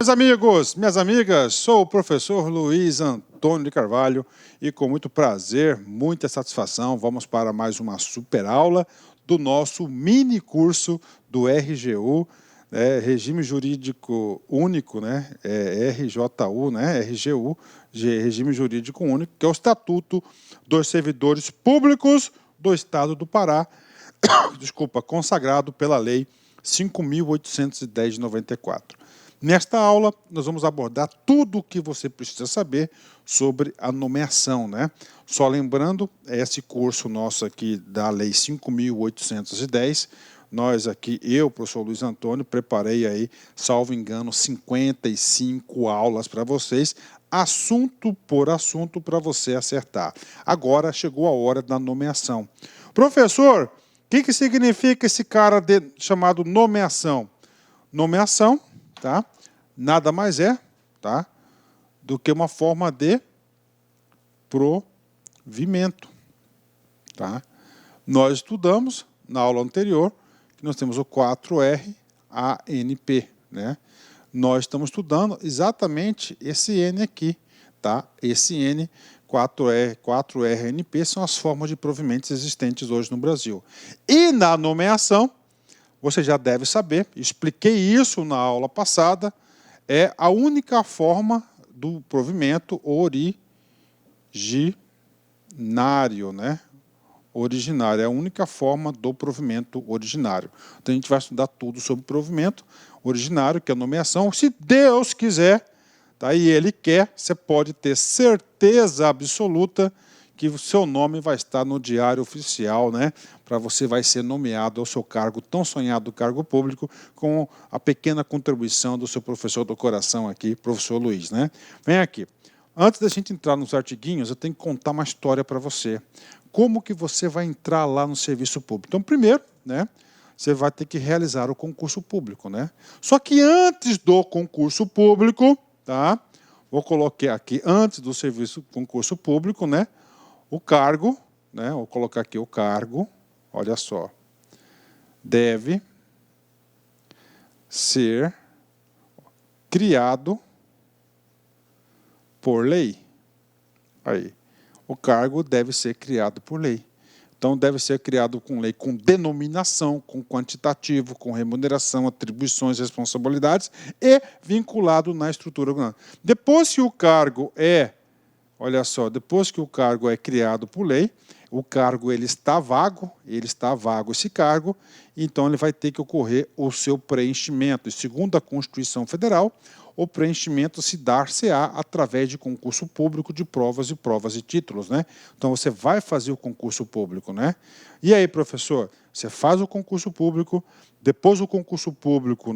Meus amigos, minhas amigas, sou o professor Luiz Antônio de Carvalho e com muito prazer, muita satisfação, vamos para mais uma super aula do nosso mini curso do RGU, Regime Jurídico Único, RJU, RGU, Regime Jurídico Único, que é o Estatuto dos Servidores Públicos do Estado do Pará, consagrado pela Lei 5.810 de 94. Nesta aula, nós vamos abordar tudo o que você precisa saber sobre a nomeação, Só lembrando, esse curso nosso aqui da Lei 5.810, nós aqui, eu, professor Luiz Antônio, preparei aí, salvo engano, 55 aulas para vocês, assunto por assunto para você acertar. Agora chegou a hora da nomeação. Professor, o que significa esse cara chamado nomeação? Nomeação, nada mais é, do que uma forma de provimento, Nós estudamos na aula anterior que nós temos o 4R ANP, Nós estamos estudando exatamente esse N aqui, Esse N 4RNP são as formas de provimentos existentes hoje no Brasil. E na nomeação, você já deve saber, expliquei isso na aula passada, é a única forma do provimento originário, Originário, é a única forma do provimento originário. Então, a gente vai estudar tudo sobre provimento originário, que é a nomeação. Se Deus quiser, e Ele quer, você pode ter certeza absoluta que o seu nome vai estar no diário oficial, para você vai ser nomeado ao seu cargo, tão sonhado cargo público, com a pequena contribuição do seu professor do coração aqui, professor Luiz, Vem aqui. Antes da gente entrar nos artiguinhos, eu tenho que contar uma história para você. Como que você vai entrar lá no serviço público? Então, primeiro, você vai ter que realizar o concurso público, Só que antes do concurso público, vou colocar aqui, antes do concurso público, o cargo, vou colocar aqui o cargo, olha só, deve ser criado por lei. Aí, o cargo deve ser criado por lei. Então, deve ser criado com lei, com denominação, com quantitativo, com remuneração, atribuições, responsabilidades e vinculado na estrutura. Depois que o cargo olha só, depois que o cargo é criado por lei, o cargo está vago esse cargo, então ele vai ter que ocorrer o seu preenchimento. E segundo a Constituição Federal, o preenchimento se dar-se-á através de concurso público de provas e títulos, Então você vai fazer o concurso público, E aí, professor, você faz o concurso público, depois do concurso público,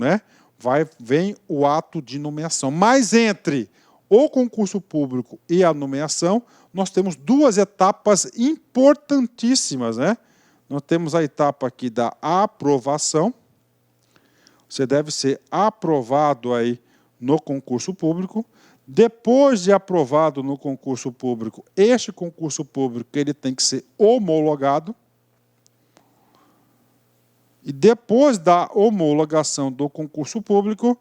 vem o ato de nomeação. Mas entre o concurso público e a nomeação, nós temos duas etapas importantíssimas, Nós temos a etapa aqui da aprovação. Você deve ser aprovado aí no concurso público. Depois de aprovado no concurso público, este concurso público ele tem que ser homologado. E depois da homologação do concurso público,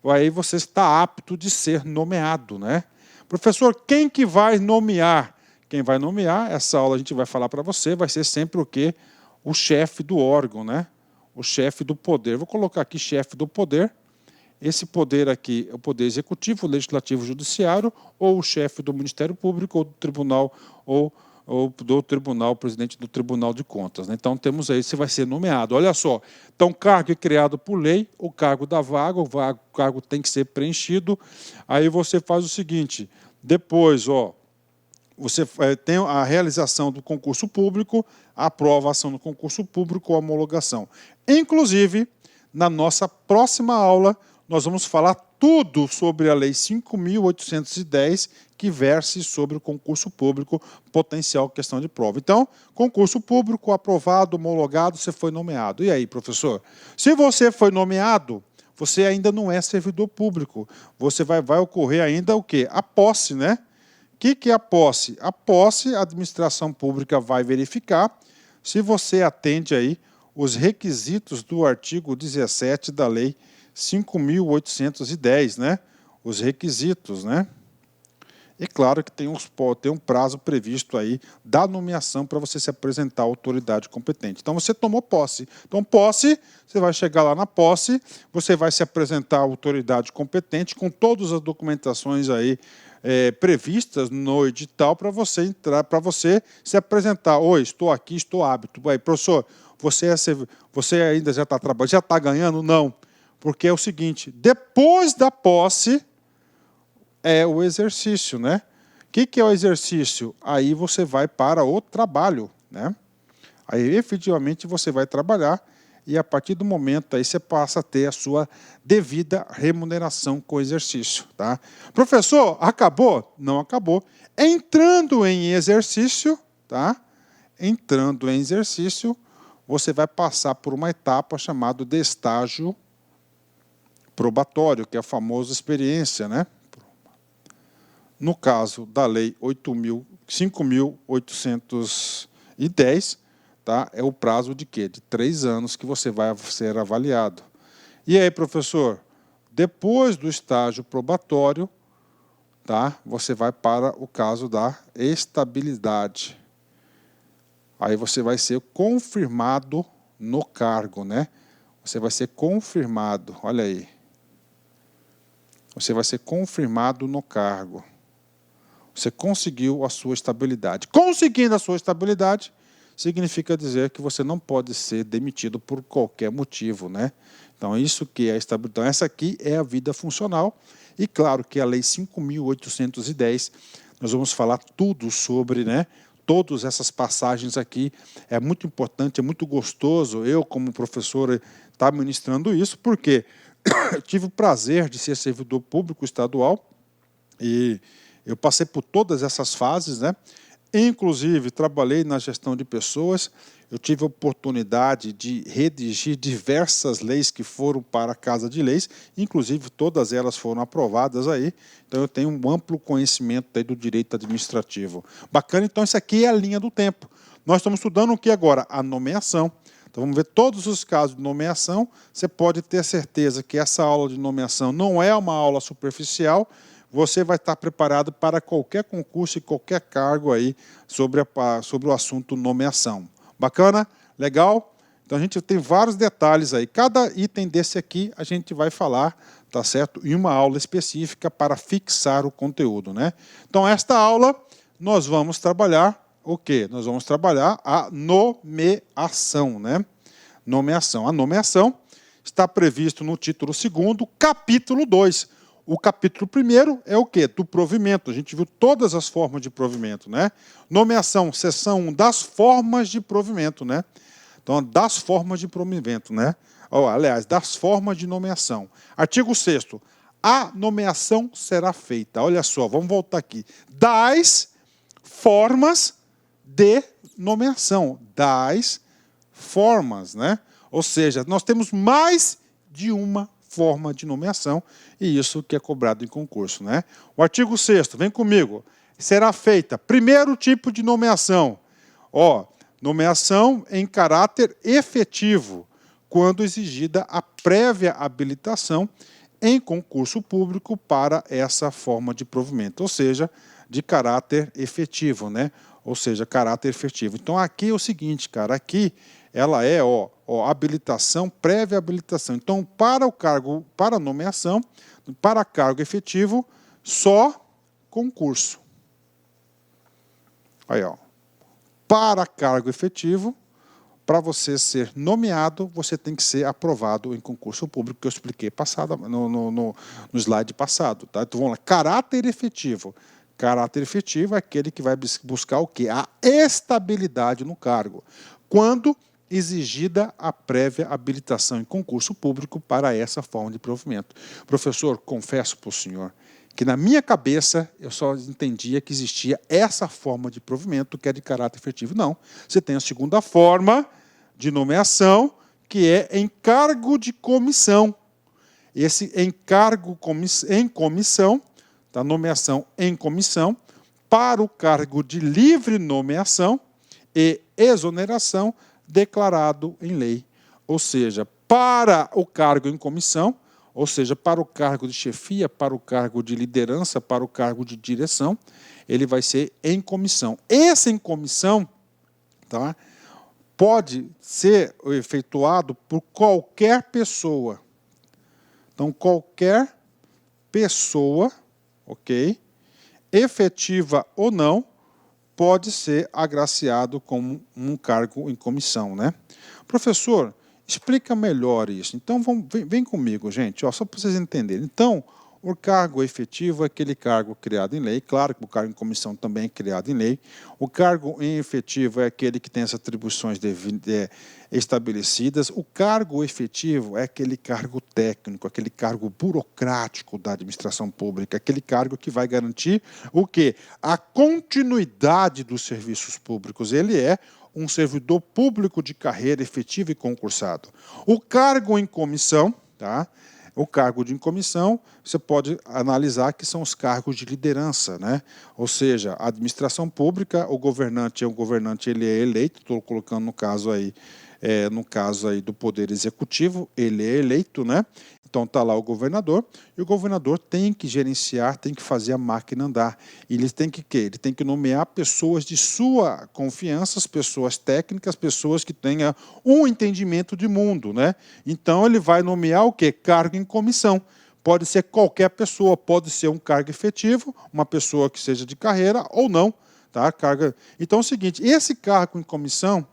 aí você está apto de ser nomeado, Professor, quem que vai nomear? Quem vai nomear, essa aula a gente vai falar para você, vai ser sempre o quê? O chefe do órgão, O chefe do poder. Vou colocar aqui chefe do poder. Esse poder aqui é o poder executivo, legislativo, judiciário, ou o chefe do Ministério Público, ou do tribunal, ou do tribunal, presidente do Tribunal de Contas. Então, temos aí, você vai ser nomeado. Olha só, então, cargo é criado por lei, o cargo da vaga, o cargo tem que ser preenchido. Aí você faz o seguinte, depois, você tem a realização do concurso público, a aprovação do concurso público, a homologação. Inclusive, na nossa próxima aula, nós vamos falar tudo sobre a Lei 5.810, que verse sobre o concurso público, potencial questão de prova. Então, concurso público, aprovado, homologado, você foi nomeado. E aí, professor? Se você foi nomeado, você ainda não é servidor público. Você vai ocorrer ainda o quê? A posse, O que é a posse? A posse, a administração pública vai verificar se você atende aí os requisitos do artigo 17 da Lei 5.810, os requisitos, né? E claro que tem um prazo previsto aí da nomeação para você se apresentar à autoridade competente. Então, você tomou posse. Então, posse, você vai chegar lá na posse, você vai se apresentar à autoridade competente com todas as documentações aí previstas no edital para você entrar, para você se apresentar. Oi, estou aqui, estou apto. Aí, professor, você ainda já está trabalhando, já está ganhando? Não. Porque é o seguinte, depois da posse é o exercício, né? O que é o exercício? Aí você vai para o trabalho, né? Aí efetivamente você vai trabalhar e a partir do momento aí você passa a ter a sua devida remuneração com o exercício, tá? Professor, acabou? Não acabou. Entrando em exercício, tá? Entrando em exercício, você vai passar por uma etapa chamada de estágio probatório, que é a famosa experiência, né? No caso da Lei 5.810, tá? É o prazo de quê? De 3 anos que você vai ser avaliado. E aí, professor, depois do estágio probatório, tá? Você vai para o caso da estabilidade. Aí você vai ser confirmado no cargo, né? Você vai ser confirmado, olha aí. Você vai ser confirmado no cargo. Você conseguiu a sua estabilidade. Conseguindo a sua estabilidade, significa dizer que você não pode ser demitido por qualquer motivo, né? Então, isso que é a estabilidade. Então, essa aqui é a vida funcional. E, claro, que a Lei 5.810, nós vamos falar tudo sobre, né? Todas essas passagens aqui. É muito importante, é muito gostoso eu, como professor, estar ministrando isso, porque eu tive o prazer de ser servidor público estadual e eu passei por todas essas fases, né? Inclusive, trabalhei na gestão de pessoas, eu tive a oportunidade de redigir diversas leis que foram para a Casa de Leis, inclusive todas elas foram aprovadas aí, então eu tenho um amplo conhecimento aí do direito administrativo. Bacana, então isso aqui é a linha do tempo. Nós estamos estudando o que agora? A nomeação. Então vamos ver todos os casos de nomeação, você pode ter certeza que essa aula de nomeação não é uma aula superficial, você vai estar preparado para qualquer concurso e qualquer cargo aí sobre o assunto nomeação. Bacana? Legal? Então a gente tem vários detalhes aí. Cada item desse aqui a gente vai falar, tá certo? Em uma aula específica para fixar o conteúdo, né? Então esta aula nós vamos trabalhar o quê? Nós vamos trabalhar a nomeação, né? Nomeação. A nomeação está previsto no título 2º, capítulo 2. O capítulo 1º é o quê? Do provimento. A gente viu todas as formas de provimento, né? Nomeação, seção 1, das formas de provimento, né? Então, das formas de provimento, né? Aliás, das formas de nomeação. Artigo 6º. A nomeação será feita. Olha só, vamos voltar aqui. Das formas de nomeação. Das formas, né? Ou seja, nós temos mais de uma forma de nomeação, e isso que é cobrado em concurso, né? O artigo 6º, vem comigo, será feita, primeiro tipo de nomeação, nomeação em caráter efetivo, quando exigida a prévia habilitação em concurso público para essa forma de provimento, ou seja, de caráter efetivo, né? Ou seja, caráter efetivo. Então, aqui é o seguinte, cara, aqui ela é, habilitação, prévia habilitação. Então, para o cargo, para a nomeação, para cargo efetivo, só concurso. Aí, para cargo efetivo, para você ser nomeado, você tem que ser aprovado em concurso público, que eu expliquei no slide passado. Tá? Então, vamos lá. Caráter efetivo. Caráter efetivo é aquele que vai buscar o quê? A estabilidade no cargo. Quando exigida a prévia habilitação em concurso público para essa forma de provimento. Professor, confesso para o senhor que na minha cabeça eu só entendia que existia essa forma de provimento que é de caráter efetivo. Não, você tem a segunda forma de nomeação, que é encargo de comissão. Esse encargo em comissão, da nomeação em comissão, para o cargo de livre nomeação e exoneração declarado em lei. Ou seja, para o cargo em comissão, Ou seja, para o cargo de chefia, para o cargo de liderança, para o cargo de direção, ele vai ser em comissão. Esse em comissão, tá, pode ser efetuado por qualquer pessoa. Então, qualquer pessoa, ok, efetiva ou não, pode ser agraciado com um cargo em comissão, né? Professor, explica melhor isso. Então, vem comigo, gente, ó, só para vocês entenderem. Então, o cargo efetivo é aquele cargo criado em lei. Claro que o cargo em comissão também é criado em lei. O cargo em efetivo é aquele que tem as atribuições estabelecidas. O cargo efetivo é aquele cargo técnico, aquele cargo burocrático da administração pública, aquele cargo que vai garantir o quê? A continuidade dos serviços públicos. Ele é um servidor público de carreira efetivo e concursado. O cargo em comissão, tá? O cargo de comissão, você pode analisar que são os cargos de liderança, né? Ou seja, a administração pública, o governante ele é eleito, estou colocando no caso aí do Poder Executivo, ele é eleito, né? Então está lá o governador, e o governador tem que gerenciar, tem que fazer a máquina andar. E ele tem que quê? Ele tem que nomear pessoas de sua confiança, pessoas técnicas, pessoas que tenham um entendimento de mundo, né? Então ele vai nomear o quê? Cargo em comissão. Pode ser qualquer pessoa, pode ser um cargo efetivo, uma pessoa que seja de carreira ou não, tá? Então é o seguinte, esse cargo em comissão,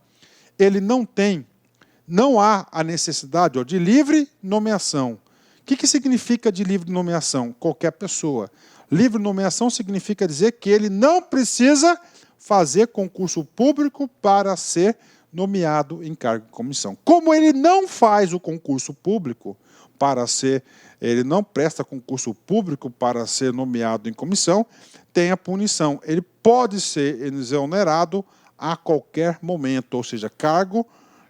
ele não há a necessidade de livre nomeação. O que significa de livre nomeação? Qualquer pessoa. Livre nomeação significa dizer que ele não precisa fazer concurso público para ser nomeado em cargo de comissão. Como ele não faz o concurso público ele não presta concurso público para ser nomeado em comissão, tem a punição. Ele pode ser exonerado a qualquer momento, ou seja, cargo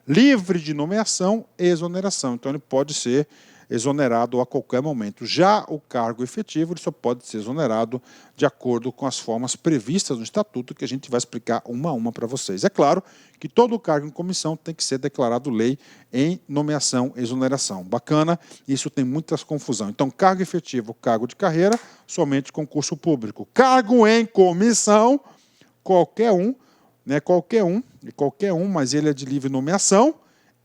livre de nomeação e exoneração. Então, ele pode ser exonerado a qualquer momento. Já o cargo efetivo, ele só pode ser exonerado de acordo com as formas previstas no Estatuto, que a gente vai explicar uma a uma para vocês. É claro que todo cargo em comissão tem que ser declarado lei em nomeação e exoneração. Bacana, isso tem muitas confusão. Então, cargo efetivo, cargo de carreira, somente concurso público. Cargo em comissão, qualquer um, mas ele é de livre nomeação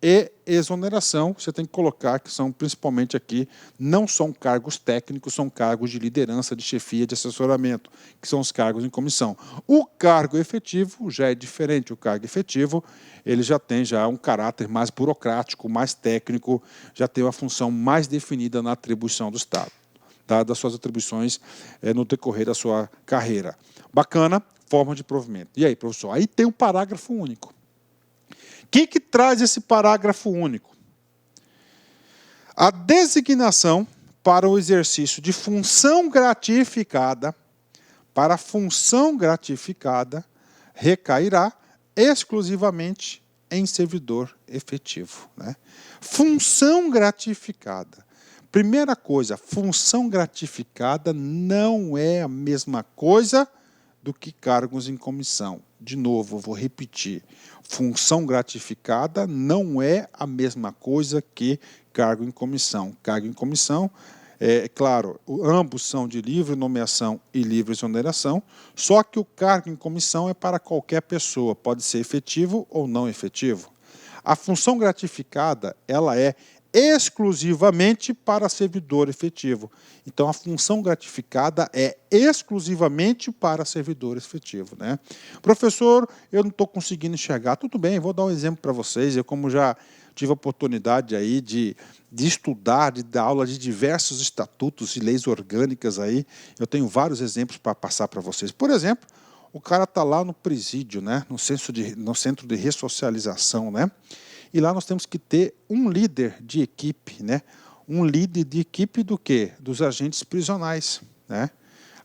e exoneração. Você tem que colocar que são principalmente aqui, não são cargos técnicos, são cargos de liderança, de chefia, de assessoramento, que são os cargos em comissão. O cargo efetivo já é diferente. O cargo efetivo ele já tem um caráter mais burocrático, mais técnico, já tem uma função mais definida na atribuição do Estado, tá? Das suas atribuições no decorrer da sua carreira. Bacana. Forma de provimento. E aí, professor? Aí tem um parágrafo único. O que traz esse parágrafo único? A designação para o exercício de função gratificada, recairá exclusivamente em servidor efetivo, né? Função gratificada. Primeira coisa, função gratificada não é a mesma coisa do que cargos em comissão. De novo, vou repetir. Função gratificada não é a mesma coisa que cargo em comissão. Cargo em comissão, claro, ambos são de livre nomeação e livre exoneração, só que o cargo em comissão é para qualquer pessoa, pode ser efetivo ou não efetivo. A função gratificada, ela é exclusivamente para servidor efetivo. Então, a função gratificada é exclusivamente para servidor efetivo, né? Professor, eu não estou conseguindo enxergar. Tudo bem, vou dar um exemplo para vocês. Eu, como já tive a oportunidade aí de estudar, de dar aula de diversos estatutos e leis orgânicas aí, eu tenho vários exemplos para passar para vocês. Por exemplo, o cara está lá no presídio, né? no centro de ressocialização, né? E lá nós temos que ter um líder de equipe, né? Um líder de equipe do quê? Dos agentes prisionais, né?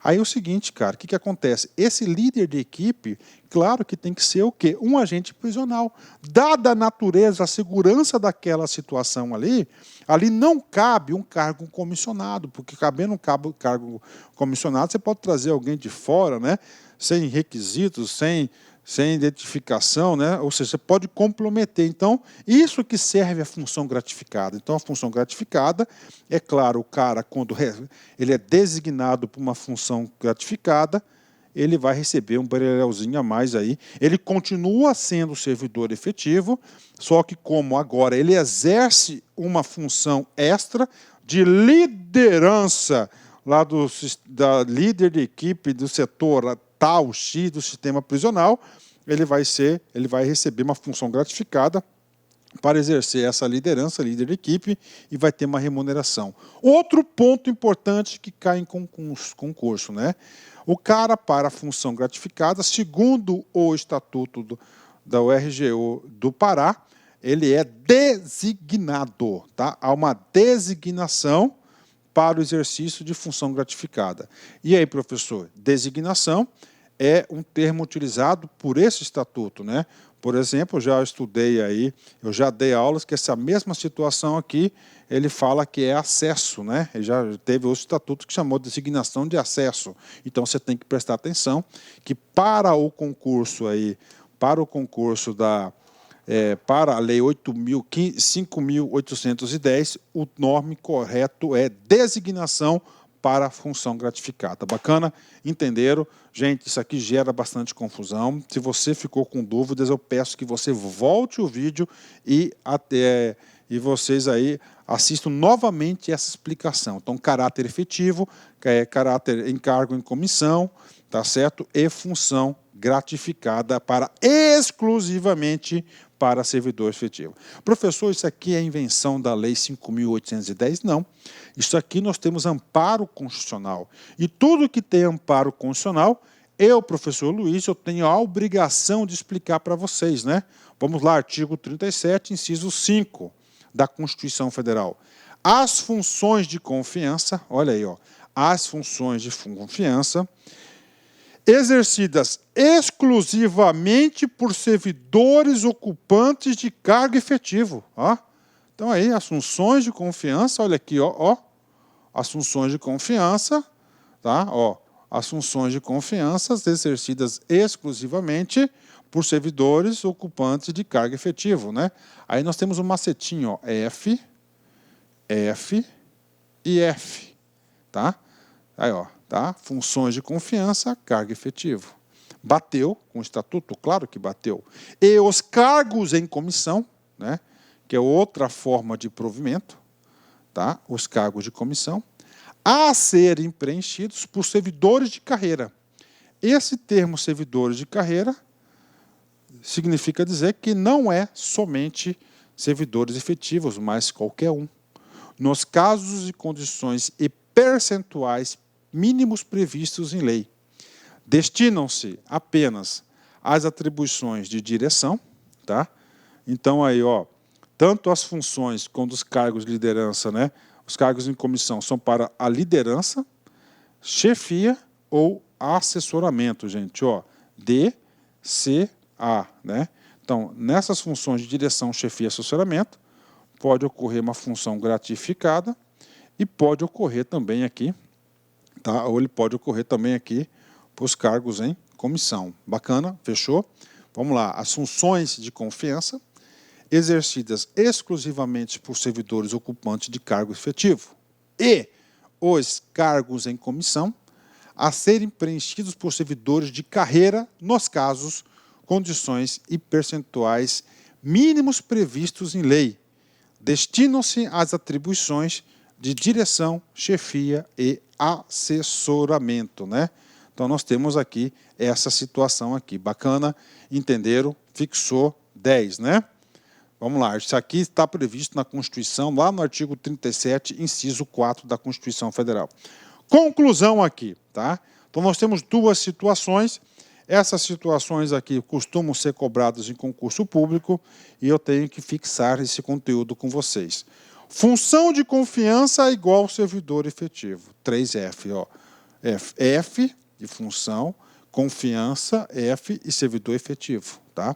Aí é o seguinte, cara, o que acontece? Esse líder de equipe, claro que tem que ser o quê? Um agente prisional. Dada a natureza, a segurança daquela situação ali não cabe um cargo comissionado, porque cabendo um cargo comissionado, você pode trazer alguém de fora, né? Sem requisitos, sem sem identificação, né? Ou seja, você pode comprometer. Então, isso que serve a função gratificada. Então, a função gratificada, é claro, o cara, quando ele é designado por uma função gratificada, ele vai receber um barelhãozinho a mais aí. Ele continua sendo servidor efetivo, só que como agora ele exerce uma função extra de liderança lá da líder de equipe do setor tal X do sistema prisional, ele vai receber uma função gratificada para exercer essa liderança, líder de equipe, e vai ter uma remuneração. Outro ponto importante que cai em concurso, né? O cara, para a função gratificada, segundo o Estatuto da URGO do Pará, ele é designado, tá? Há uma designação para o exercício de função gratificada. E aí, professor, designação é um termo utilizado por esse estatuto, né? Por exemplo, eu já estudei aí, eu já dei aulas que essa mesma situação aqui, ele fala que é acesso, né? Ele já teve outro estatuto que chamou de designação de acesso. Então você tem que prestar atenção que para o concurso aí, para a Lei 5.810, o nome correto é designação para a função gratificada. Bacana? Entenderam? Gente, isso aqui gera bastante confusão. Se você ficou com dúvidas, eu peço que você volte o vídeo e vocês aí assistam novamente essa explicação. Então, caráter efetivo, caráter encargo em comissão, tá certo? E função gratificada exclusivamente para servidor efetivo. Professor, isso aqui é invenção da Lei 5.810? Não. Isso aqui nós temos amparo constitucional. E tudo que tem amparo constitucional, eu, professor Luiz, eu tenho a obrigação de explicar para vocês, né? Vamos lá, artigo 37, inciso 5 da Constituição Federal. As funções de confiança, olha aí, ó, as funções de confiança exercidas exclusivamente por servidores ocupantes de cargo efetivo. Ó. Então, aí, as funções de confiança, olha aqui, ó, as funções de confiança, tá? Ó, as funções de confiança exercidas exclusivamente por servidores ocupantes de cargo efetivo, né? Aí nós temos um macetinho, ó, F e F, tá? Aí, ó. Tá? Funções de confiança, cargo efetivo. Bateu com o estatuto? Claro que bateu. E os cargos em comissão, né? Que é outra forma de provimento, tá? Os cargos de comissão, a serem preenchidos por servidores de carreira. Esse termo servidores de carreira significa dizer que não é somente servidores efetivos, mas qualquer um. Nos casos e condições e percentuais mínimos previstos em lei. Destinam-se apenas às atribuições de direção, tá? Então aí, ó, tanto as funções quanto os cargos de liderança, né? Os cargos em comissão são para a liderança, chefia ou assessoramento, gente, ó, DCA, né? Então, nessas funções de direção, chefia e assessoramento, pode ocorrer uma função gratificada e pode ocorrer também aqui, tá? Ou ele pode ocorrer também aqui para os cargos em comissão. Bacana? Fechou? Vamos lá. As funções de confiança exercidas exclusivamente por servidores ocupantes de cargo efetivo e os cargos em comissão a serem preenchidos por servidores de carreira nos casos, condições e percentuais mínimos previstos em lei. Destinam-se às atribuições de direção, chefia e assessoramento, né? Então, nós temos aqui essa situação aqui. Bacana? Entenderam? Fixou 10, né? Vamos lá. Isso aqui está previsto na Constituição, lá no artigo 37, inciso 4 da Constituição Federal. Conclusão aqui, tá? Então, nós temos duas situações. Essas situações aqui costumam ser cobradas em concurso público e eu tenho que fixar esse conteúdo com vocês. Função de confiança igual servidor efetivo. 3F, ó. F de função, confiança, F e servidor efetivo, tá?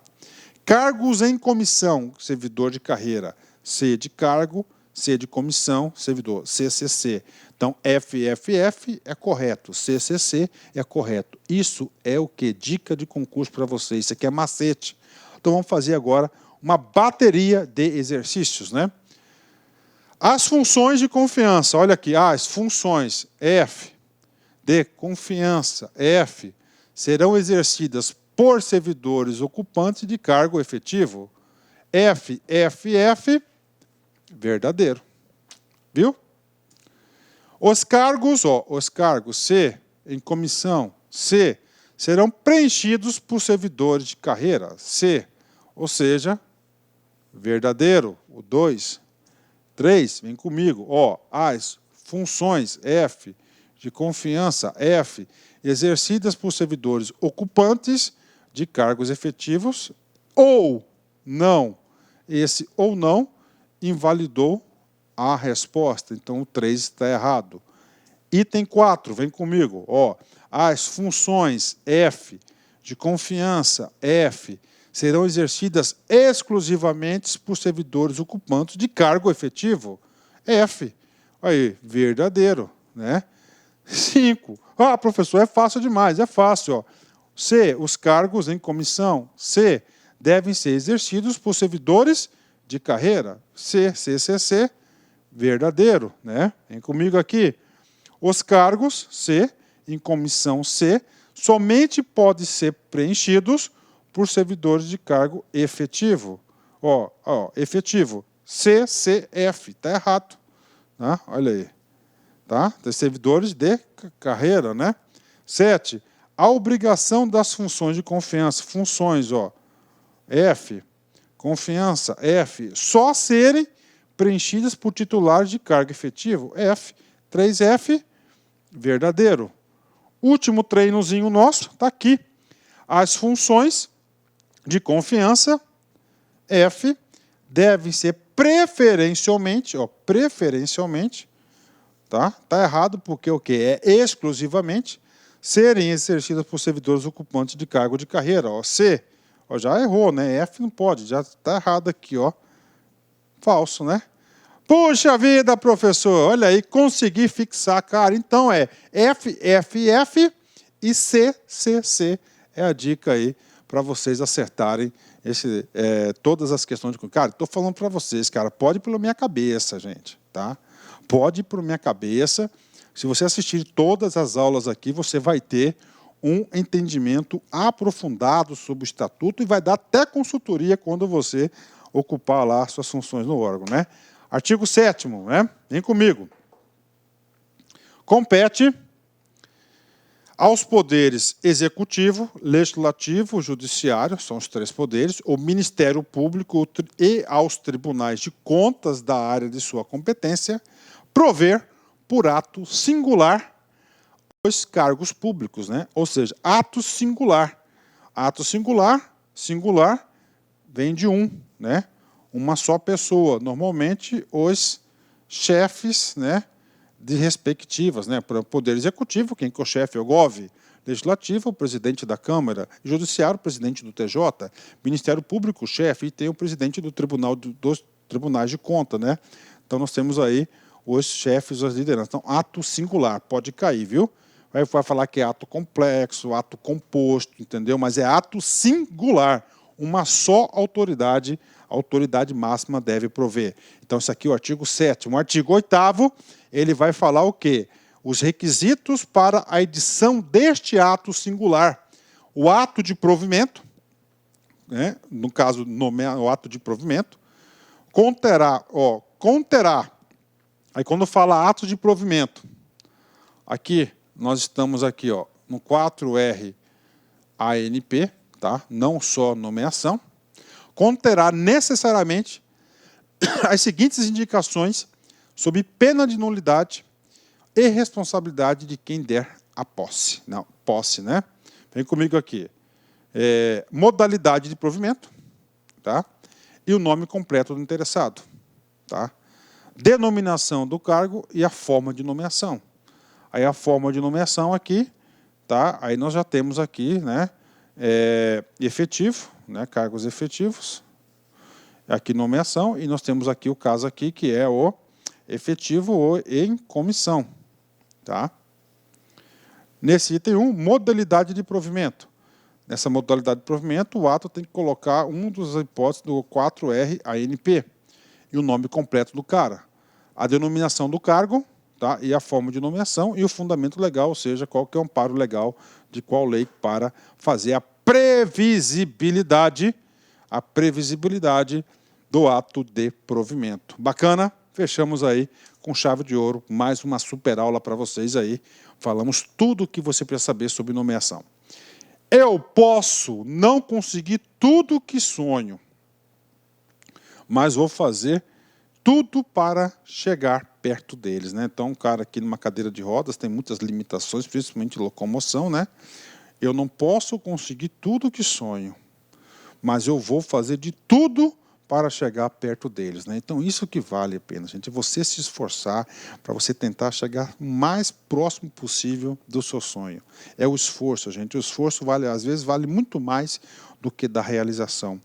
Cargos em comissão, servidor de carreira. C de cargo, C de comissão, servidor. CCC. Então, FFF é correto, CCC é correto. Isso é o que? Dica de concurso para vocês. Isso aqui é macete. Então, vamos fazer agora uma bateria de exercícios, né? As funções de confiança. Olha aqui, as funções F de confiança, F, serão exercidas por servidores ocupantes de cargo efetivo. FFF, verdadeiro. Viu? Os cargos C, em comissão, C, serão preenchidos por servidores de carreira, C, ou seja, verdadeiro, o 2. 3, vem comigo, as funções F, de confiança, F, exercidas por servidores ocupantes de cargos efetivos, ou não. Esse ou não invalidou a resposta, então o 3 está errado. Item 4, vem comigo, as funções F, de confiança, F, serão exercidas exclusivamente por servidores ocupantes de cargo efetivo, F. Aí, verdadeiro, né? 5. Professor, é fácil demais. É fácil. C. Os cargos em comissão, C, devem ser exercidos por servidores de carreira. C, CCC, verdadeiro, né? Vem comigo aqui. Os cargos, C, em comissão, C, somente podem ser preenchidos por servidores de cargo efetivo. Efetivo. CCF, está errado. Tá? Olha aí. Tá? De servidores de carreira, né? 7. A obrigação das funções de confiança, funções, F, confiança, F, só serem preenchidas por titulares de cargo efetivo, F. 3F, verdadeiro. Último treinozinho nosso, está aqui. As funções de confiança, F, devem ser preferencialmente, tá? Tá errado porque o quê? É exclusivamente serem exercidas por servidores ocupantes de cargo de carreira. C, já errou, né? F não pode, já está errado aqui, falso, né? Puxa vida, professor, olha aí, consegui fixar, cara. Então é FFF e CCC é a dica aí para vocês acertarem todas as questões de... Cara, estou falando para vocês, cara, pode ir pela minha cabeça, gente, tá? Pode ir por minha cabeça. Se você assistir todas as aulas aqui, você vai ter um entendimento aprofundado sobre o Estatuto e vai dar até consultoria quando você ocupar lá suas funções no órgão, né? Artigo 7º, né? Vem comigo. Compete aos poderes executivo, legislativo, judiciário, são os 3 poderes, o Ministério Público e aos tribunais de contas da área de sua competência, prover por ato singular os cargos públicos, né? Ou seja, ato singular. Ato singular, singular, vem de né? Uma só pessoa. Normalmente, os chefes, né, de respectivas, né? Para o Poder Executivo, quem que é o chefe é o GOV. Legislativo, o presidente da Câmara. Judiciário, o presidente do TJ. Ministério Público, o chefe, e tem o presidente do Tribunal dos Tribunais de Conta, né? Então, nós temos aí os chefes, as lideranças. Então, ato singular, pode cair, viu? Vai falar que é ato complexo, ato composto, entendeu? Mas é ato singular. Uma só autoridade, a autoridade máxima deve prover. Então, isso aqui é o artigo 7º. O artigo 8º, ele vai falar o quê? Os requisitos para a edição deste ato singular. O ato de provimento, né? No caso, o ato de provimento, conterá. Aí, quando fala ato de provimento, aqui, nós estamos aqui, no 4R ANP, tá? Não só nomeação, conterá necessariamente as seguintes indicações sob pena de nulidade e responsabilidade de quem der a posse. Não, posse, né? Vem comigo aqui. Modalidade de provimento, tá? E o nome completo do interessado, tá? Denominação do cargo e a forma de nomeação. Aí a forma de nomeação aqui, tá? Aí nós já temos aqui, né? Efetivo, né? Cargos efetivos. Aqui nomeação, e nós temos aqui o caso aqui, que é o efetivo ou em comissão, Tá? Nesse item 1, modalidade de provimento. Nessa modalidade de provimento, o ato tem que colocar um dos hipóteses do 4R ANP e o nome completo do cara, a denominação do cargo, tá? E a forma de nomeação e o fundamento legal, ou seja, qual que é o amparo legal de qual lei para fazer a previsibilidade do ato de provimento. Bacana? Fechamos aí com chave de ouro, mais uma super aula para vocês aí. Falamos tudo o que você precisa saber sobre nomeação. Eu posso não conseguir tudo o que sonho, mas vou fazer tudo para chegar perto deles, né? Então, um cara aqui numa cadeira de rodas tem muitas limitações, principalmente locomoção, né? Eu não posso conseguir tudo o que sonho, mas eu vou fazer de tudo para chegar perto deles, né? Então, isso que vale a pena, gente, você se esforçar para você tentar chegar o mais próximo possível do seu sonho. É o esforço, gente. O esforço vale, às vezes, vale muito mais do que da realização.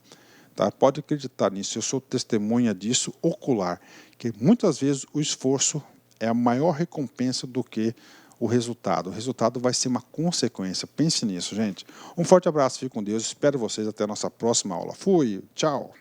Tá? Pode acreditar nisso, eu sou testemunha disso ocular, que muitas vezes o esforço é a maior recompensa do que o resultado. O resultado vai ser uma consequência. Pense nisso, gente. Um forte abraço, fique com Deus. Espero vocês até a nossa próxima aula. Fui, tchau.